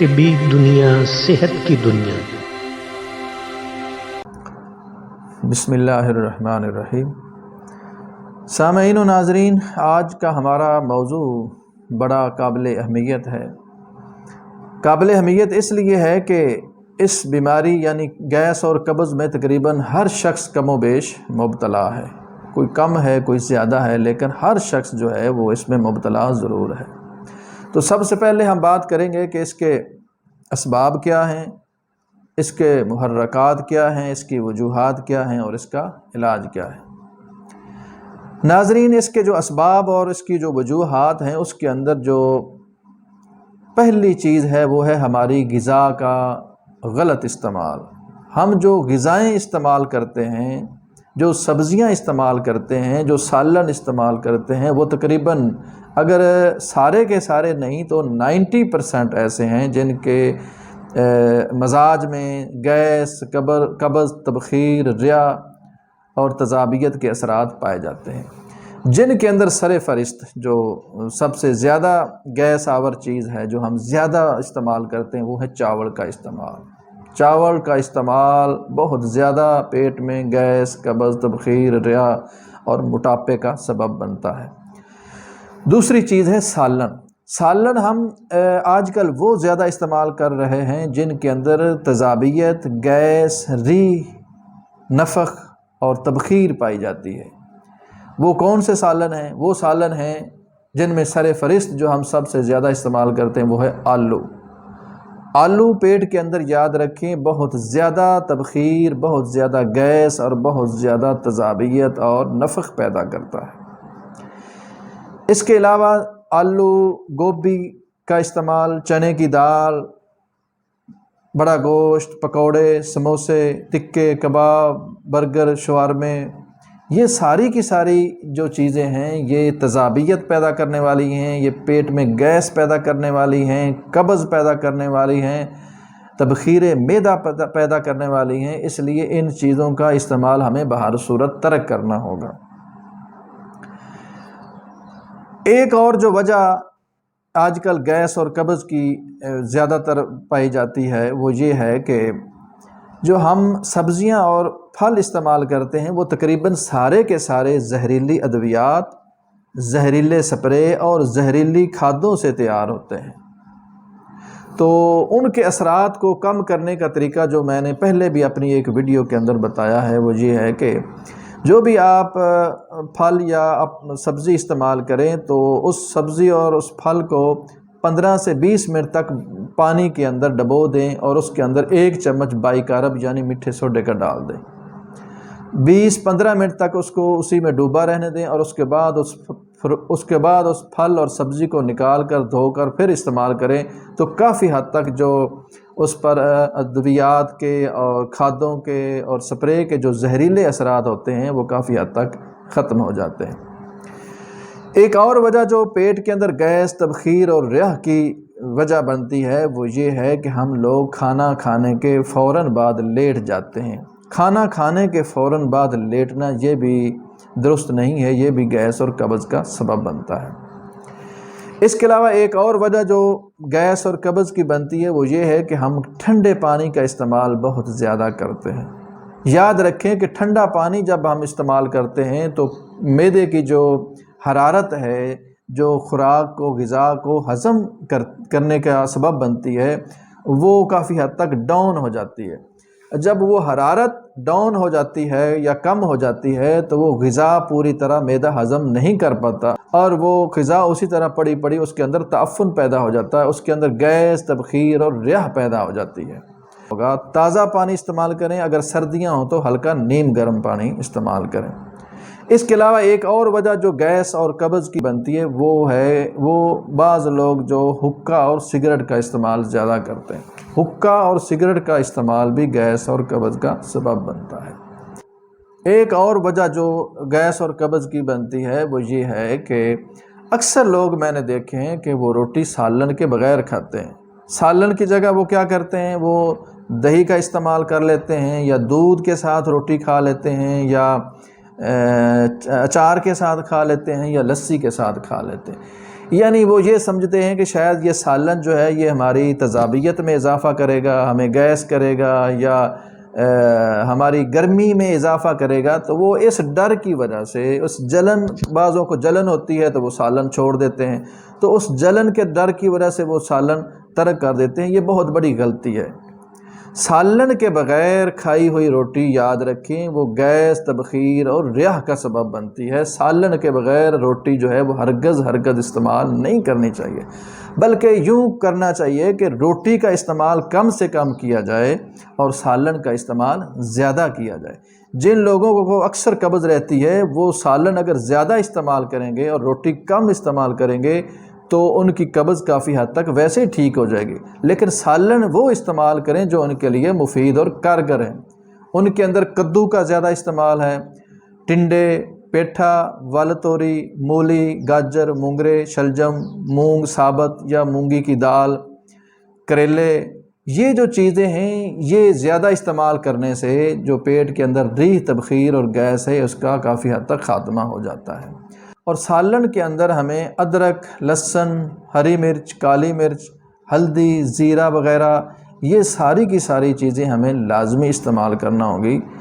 طبی دنیا، صحت کی دنیا۔ بسم اللہ الرحمن الرحیم۔ سامعین و ناظرین، آج کا ہمارا موضوع بڑا قابل اہمیت ہے۔ قابل اہمیت اس لیے ہے کہ اس بیماری یعنی گیس اور قبض میں تقریباً ہر شخص کم و بیش مبتلا ہے۔ کوئی کم ہے، کوئی زیادہ ہے، لیکن ہر شخص جو ہے وہ اس میں مبتلا ضرور ہے۔ تو سب سے پہلے ہم بات کریں گے کہ اس کے اسباب کیا ہیں، اس کے محرکات کیا ہیں، اس کی وجوہات کیا ہیں اور اس کا علاج کیا ہے۔ ناظرین، اس کے جو اسباب اور اس کی جو وجوہات ہیں، اس کے اندر جو پہلی چیز ہے وہ ہے ہماری غذا کا غلط استعمال۔ ہم جو غذائیں استعمال کرتے ہیں، جو سبزیاں استعمال کرتے ہیں، جو سالن استعمال کرتے ہیں، وہ تقریباً اگر سارے کے سارے نہیں تو 90% ایسے ہیں جن کے مزاج میں گیس، قبض، تبخیر، ریا اور تذابیت کے اثرات پائے جاتے ہیں۔ جن کے اندر سر فہرست جو سب سے زیادہ گیس آور چیز ہے، جو ہم زیادہ استعمال کرتے ہیں، وہ ہے چاول کا استعمال۔ چاول کا استعمال بہت زیادہ پیٹ میں گیس، قبض، تبخیر، ریا اور موٹاپے کا سبب بنتا ہے۔ دوسری چیز ہے سالن۔ سالن ہم آج کل وہ زیادہ استعمال کر رہے ہیں جن کے اندر تذابیت، گیس، ری، نفخ اور تبخیر پائی جاتی ہے۔ وہ کون سے سالن ہیں؟ وہ سالن ہیں جن میں سر فہرست جو ہم سب سے زیادہ استعمال کرتے ہیں وہ ہے آلو۔ آلو پیٹ کے اندر یاد رکھیں بہت زیادہ تبخیر، بہت زیادہ گیس اور بہت زیادہ تذابیت اور نفخ پیدا کرتا ہے۔ اس کے علاوہ آلو، گوبھی کا استعمال، چنے کی دال، بڑا گوشت، پکوڑے، سموسے، ٹکے، کباب، برگر، شاورمے، یہ ساری کی ساری جو چیزیں ہیں یہ تذابیت پیدا کرنے والی ہیں، یہ پیٹ میں گیس پیدا کرنے والی ہیں، قبض پیدا کرنے والی ہیں، تبخیر معدہ پیدا کرنے والی ہیں۔ اس لیے ان چیزوں کا استعمال ہمیں بہر صورت ترک کرنا ہوگا۔ ایک اور جو وجہ آج کل گیس اور قبض کی زیادہ تر پائی جاتی ہے وہ یہ ہے کہ جو ہم سبزیاں اور پھل استعمال کرتے ہیں وہ تقریباً سارے کے سارے زہریلی ادویات، زہریلے سپرے اور زہریلی کھادوں سے تیار ہوتے ہیں۔ تو ان کے اثرات کو کم کرنے کا طریقہ جو میں نے پہلے بھی اپنی ایک ویڈیو کے اندر بتایا ہے وہ یہ ہے کہ جو بھی آپ پھل یا سبزی استعمال کریں تو اس سبزی اور اس پھل کو 15 سے 20 منٹ تک پانی کے اندر ڈبو دیں اور اس کے اندر 1 چمچ بائی کارب یعنی میٹھے سوڈے کا ڈال دیں۔ 20-15 منٹ تک اس کو اسی میں ڈوبا رہنے دیں اور اس کے بعد اس پھل اور سبزی کو نکال کر دھو کر پھر استعمال کریں تو کافی حد تک جو اس پر ادویات کے اور کھادوں کے اور سپرے کے جو زہریلے اثرات ہوتے ہیں وہ کافی حد تک ختم ہو جاتے ہیں۔ ایک اور وجہ جو پیٹ کے اندر گیس، تبخیر اور ریا کی وجہ بنتی ہے وہ یہ ہے کہ ہم لوگ کھانا کھانے کے فوراً بعد لیٹ جاتے ہیں۔ کھانا کھانے کے فوراً بعد لیٹنا یہ بھی درست نہیں ہے، یہ بھی گیس اور قبض کا سبب بنتا ہے۔ اس کے علاوہ ایک اور وجہ جو گیس اور قبض کی بنتی ہے وہ یہ ہے کہ ہم ٹھنڈے پانی کا استعمال بہت زیادہ کرتے ہیں۔ یاد رکھیں کہ ٹھنڈا پانی جب ہم استعمال کرتے ہیں تو معدے کی جو حرارت ہے، جو خوراک کو، غذا کو ہضم کرنے کا سبب بنتی ہے، وہ کافی حد تک ڈاؤن ہو جاتی ہے۔ جب وہ حرارت ڈاؤن ہو جاتی ہے یا کم ہو جاتی ہے تو وہ غذا پوری طرح معدہ ہضم نہیں کر پاتا اور وہ غذا اسی طرح پڑی اس کے اندر تعفن پیدا ہو جاتا ہے، اس کے اندر گیس، تبخیر اور ریا پیدا ہو جاتی ہے۔ تازہ پانی استعمال کریں، اگر سردیاں ہوں تو ہلکا نیم گرم پانی استعمال کریں۔ اس کے علاوہ ایک اور وجہ جو گیس اور قبض کی بنتی ہے وہ بعض لوگ جو حقہ اور سگریٹ کا استعمال زیادہ کرتے ہیں۔ حقہ اور سگریٹ کا استعمال بھی گیس اور قبض کا سبب بنتا ہے۔ ایک اور وجہ جو گیس اور قبض کی بنتی ہے وہ یہ ہے کہ اکثر لوگ میں نے دیکھے ہیں کہ وہ روٹی سالن کے بغیر کھاتے ہیں۔ سالن کی جگہ وہ کیا کرتے ہیں، وہ دہی کا استعمال کر لیتے ہیں یا دودھ کے ساتھ روٹی کھا لیتے ہیں یا اچار کے ساتھ کھا لیتے ہیں یا لسی کے ساتھ کھا لیتے ہیں۔ یعنی وہ یہ سمجھتے ہیں کہ شاید یہ سالن جو ہے یہ ہماری تذابیت میں اضافہ کرے گا، ہمیں گیس کرے گا یا ہماری گرمی میں اضافہ کرے گا، تو وہ اس ڈر کی وجہ سے اس جلن، بعضوں کو جلن ہوتی ہے تو وہ سالن چھوڑ دیتے ہیں، تو اس جلن کے ڈر کی وجہ سے وہ سالن ترک کر دیتے ہیں۔ یہ بہت بڑی غلطی ہے۔ سالن کے بغیر کھائی ہوئی روٹی یاد رکھیں وہ گیس، تبخیر اور ریح کا سبب بنتی ہے۔ سالن کے بغیر روٹی جو ہے وہ ہرگز استعمال نہیں کرنی چاہیے، بلکہ یوں کرنا چاہیے کہ روٹی کا استعمال کم سے کم کیا جائے اور سالن کا استعمال زیادہ کیا جائے۔ جن لوگوں کو اکثر قبض رہتی ہے وہ سالن اگر زیادہ استعمال کریں گے اور روٹی کم استعمال کریں گے تو ان کی قبض کافی حد تک ویسے ٹھیک ہو جائے گی، لیکن سالن وہ استعمال کریں جو ان کے لیے مفید اور کارگر ہیں۔ ان کے اندر کدو کا زیادہ استعمال ہے، ٹنڈے، پیٹھا، وال توری، مولی، گاجر، مونگرے، شلجم، مونگ ثابت یا مونگی کی دال، کریلے، یہ جو چیزیں ہیں یہ زیادہ استعمال کرنے سے جو پیٹ کے اندر ریح، تبخیر اور گیس ہے اس کا کافی حد تک خاتمہ ہو جاتا ہے۔ اور سالن کے اندر ہمیں ادرک، لہسن، ہری مرچ، کالی مرچ، ہلدی، زیرہ وغیرہ یہ ساری کی ساری چیزیں ہمیں لازمی استعمال کرنا ہوگی۔